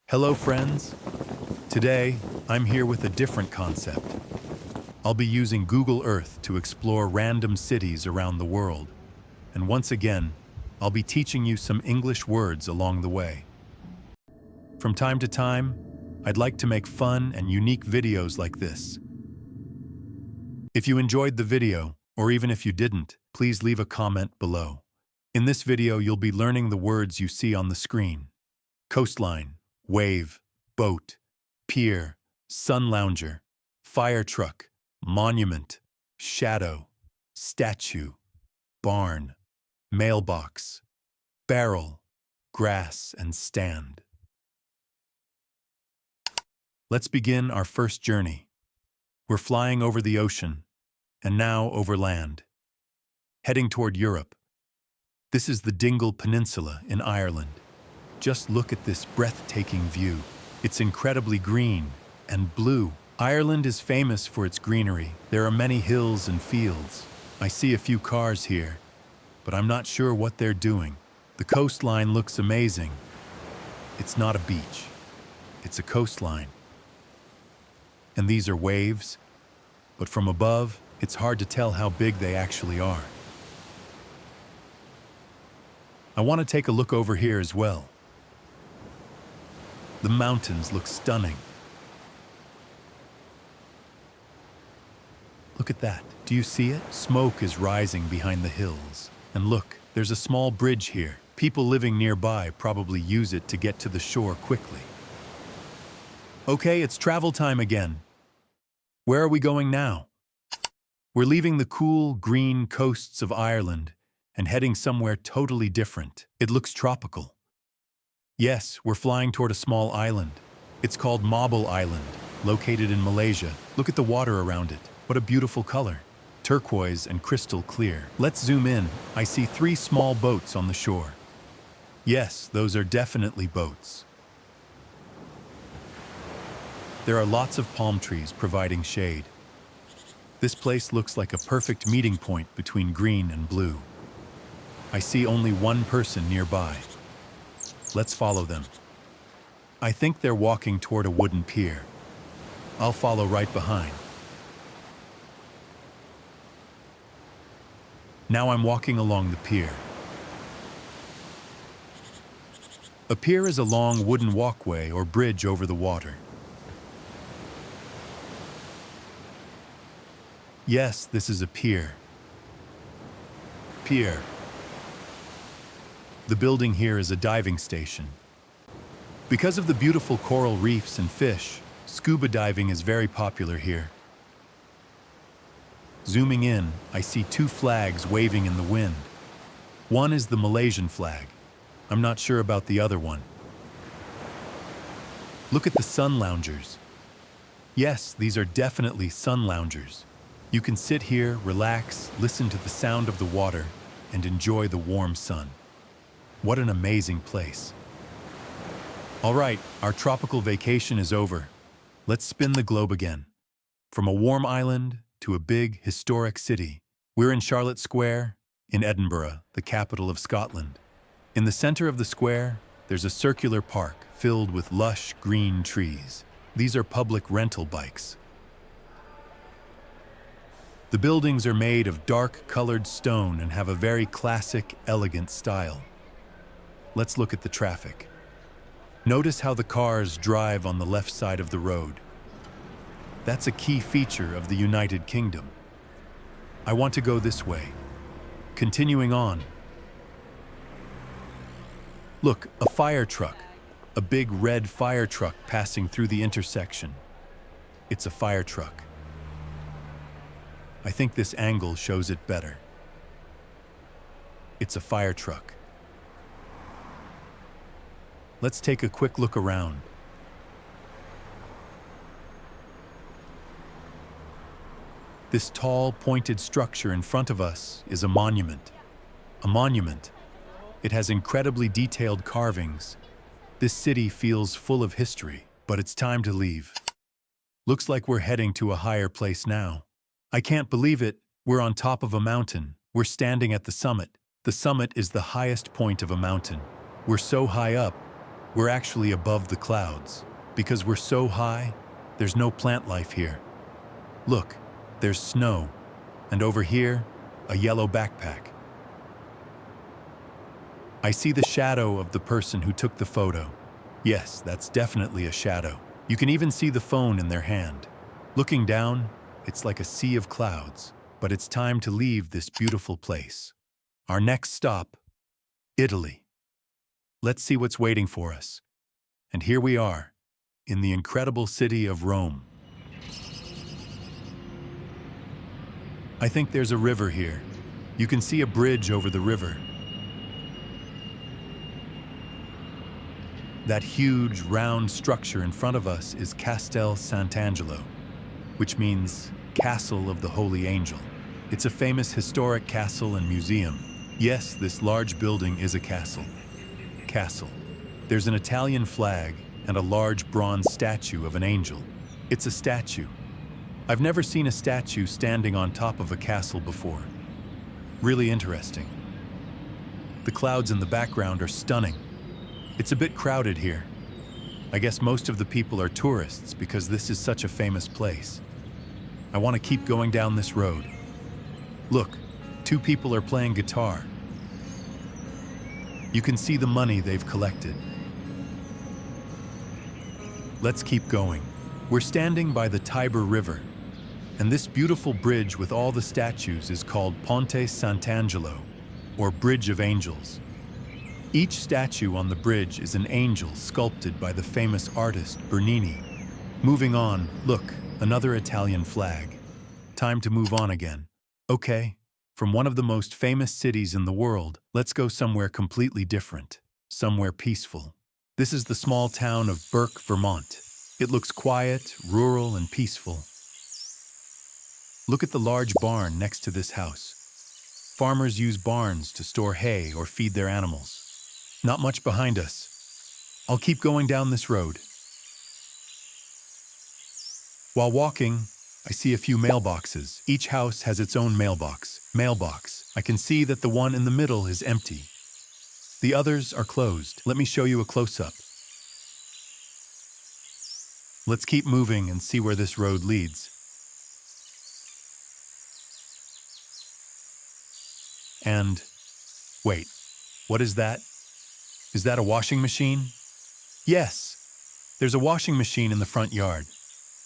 Hello, friends. Today, I'm here with a different concept. I'll be using Google Earth to explore random cities around the world. And once again, I'll be teaching you some English words along the way. From time to time, I'd like to make fun and unique videos like this. If you enjoyed the video, or even if you didn't, please leave a comment below. In this video, you'll be learning the words you see on the screen. Coastline, wave, boat, pier, sun lounger, fire truck, monument, shadow, statue, barn, mailbox, barrel, grass, and stand. Let's begin our first journey. We're flying over the ocean, and now over land. Heading toward Europe. This is the Dingle Peninsula in Ireland. Just look at this breathtaking view. It's incredibly green and blue. Ireland is famous for its greenery. There are many hills and fields. I see a few cars here, but I'm not sure what they're doing. The coastline looks amazing. It's not a beach. It's a coastline. And these are waves, but from above, it's hard to tell how big they actually are. I want to take a look over here as well. The mountains look stunning. Look at that. Do you see it? Smoke is rising behind the hills. And look, there's a small bridge here. People living nearby probably use it to get to the shore quickly. Okay, it's travel time again. Where are we going now? We're leaving the cool, green coasts of Ireland and heading somewhere totally different. It looks tropical. Yes, we're flying toward a small island. It's called Mabul Island, located in Malaysia. Look at the water around it. What a beautiful color. Turquoise and crystal clear. Let's zoom in. I see 3 small boats on the shore. Yes, those are definitely boats. There are lots of palm trees providing shade. This place looks like a perfect meeting point between green and blue. I see only one person nearby. Let's follow them. I think they're walking toward a wooden pier. I'll follow right behind. Now I'm walking along the pier. A pier is a long wooden walkway or bridge over the water. Yes, this is a pier. Pier. The building here is a diving station. Because of the beautiful coral reefs and fish, scuba diving is very popular here. Zooming in, I see 2 flags waving in the wind. One is the Malaysian flag. I'm not sure about the other one. Look at the sun loungers. Yes, these are definitely sun loungers. You can sit here, relax, listen to the sound of the water, and enjoy the warm sun. What an amazing place. All right, our tropical vacation is over. Let's spin the globe again. From a warm island to a big, historic city. We're in Charlotte Square, in Edinburgh, the capital of Scotland. In the center of the square, there's a circular park filled with lush green trees. These are public rental bikes. The buildings are made of dark-colored stone and have a very classic, elegant style. Let's look at the traffic. Notice how the cars drive on the left side of the road. That's a key feature of the United Kingdom. I want to go this way. Continuing on. Look, a fire truck. A big red fire truck passing through the intersection. It's a fire truck. I think this angle shows it better. It's a fire truck. Let's take a quick look around. This tall, pointed structure in front of us is a monument. A monument. It has incredibly detailed carvings. This city feels full of history, but it's time to leave. Looks like we're heading to a higher place now. I can't believe it. We're on top of a mountain. We're standing at the summit. The summit is the highest point of a mountain. We're so high up, We're actually above the clouds. Because we're so high, there's no plant life here. Look, there's snow, and over here, a yellow backpack. I see the shadow of the person who took the photo. Yes, that's definitely a shadow. You can even see the phone in their hand. Looking down, it's like a sea of clouds, but it's time to leave this beautiful place. Our next stop, Italy. Let's see what's waiting for us. And here we are, in the incredible city of Rome. I think there's a river here. You can see a bridge over the river. That huge, round structure in front of us is Castel Sant'angelo, which means Castle of the Holy Angel. It's a famous historic castle and museum. Yes, this large building is a castle. Castle. There's an Italian flag and a large bronze statue of an angel. It's a statue. I've never seen a statue standing on top of a castle before. Really interesting. The clouds in the background are stunning. It's a bit crowded here. I guess most of the people are tourists because this is such a famous place. I want to keep going down this road. Look, 2 people are playing guitar. You can see the money they've collected. Let's keep going. We're standing by the Tiber River, and this beautiful bridge with all the statues is called Ponte Sant'angelo, or Bridge of Angels. Each statue on the bridge is an angel sculpted by the famous artist Bernini. Moving on, look, another Italian flag. Time to move on again. Okay, from one of the most famous cities in the world, let's go somewhere completely different, somewhere peaceful. This is the small town of Burke, Vermont. It looks quiet, rural, and peaceful. Look at the large barn next to this house. Farmers use barns to store hay or feed their animals. Not much behind us. I'll keep going down this road. While walking, I see a few mailboxes. Each house has its own mailbox. I can see that the one in the middle is empty. The others are closed. Let me show you a close-up. Let's keep moving and see where this road leads. And, wait, what is that? Is that a washing machine? Yes, there's a washing machine in the front yard.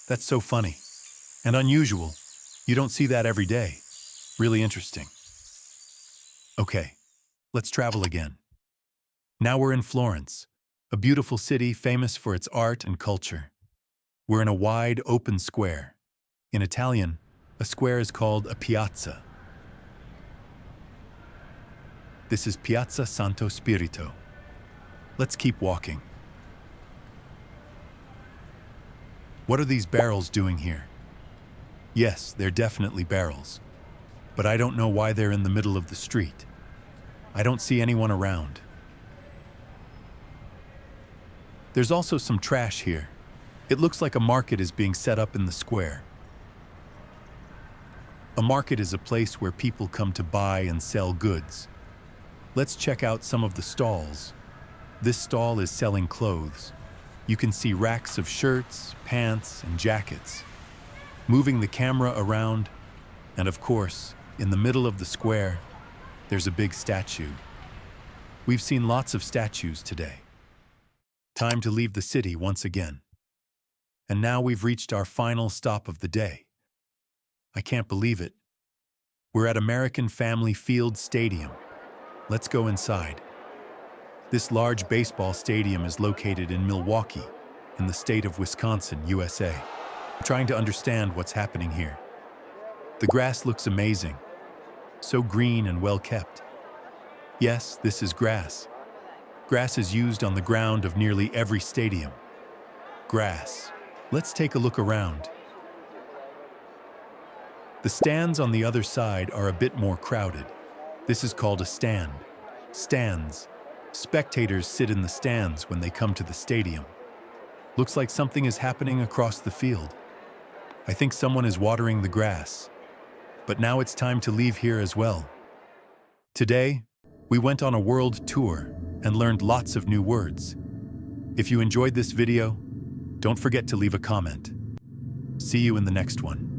That's so funny and unusual. You don't see that every day. Really interesting. Okay, let's travel again. Now we're in Florence, a beautiful city famous for its art and culture. We're in a wide, open square. In Italian, a square is called a piazza. This is Piazza Santo Spirito. Let's keep walking. What are these barrels doing here? Yes, they're definitely barrels. But I don't know why they're in the middle of the street. I don't see anyone around. There's also some trash here. It looks like a market is being set up in the square. A market is a place where people come to buy and sell goods. Let's check out some of the stalls. This stall is selling clothes. You can see racks of shirts, pants, and jackets. Moving the camera around, and of course, in the middle of the square, there's a big statue. We've seen lots of statues today. Time to leave the city once again. And now we've reached our final stop of the day. I can't believe it. We're at American Family Field Stadium. Let's go inside. This large baseball stadium is located in Milwaukee, in the state of Wisconsin, USA. I'm trying to understand what's happening here. The grass looks amazing, so green and well kept. Yes, this is grass. Grass is used on the ground of nearly every stadium. Grass. Let's take a look around. The stands on the other side are a bit more crowded. This is called a stand. Stands. Spectators sit in the stands when they come to the stadium. Looks like something is happening across the field. I think someone is watering the grass. But now it's time to leave here as well. Today, we went on a world tour and learned lots of new words. If you enjoyed this video, don't forget to leave a comment. See you in the next one.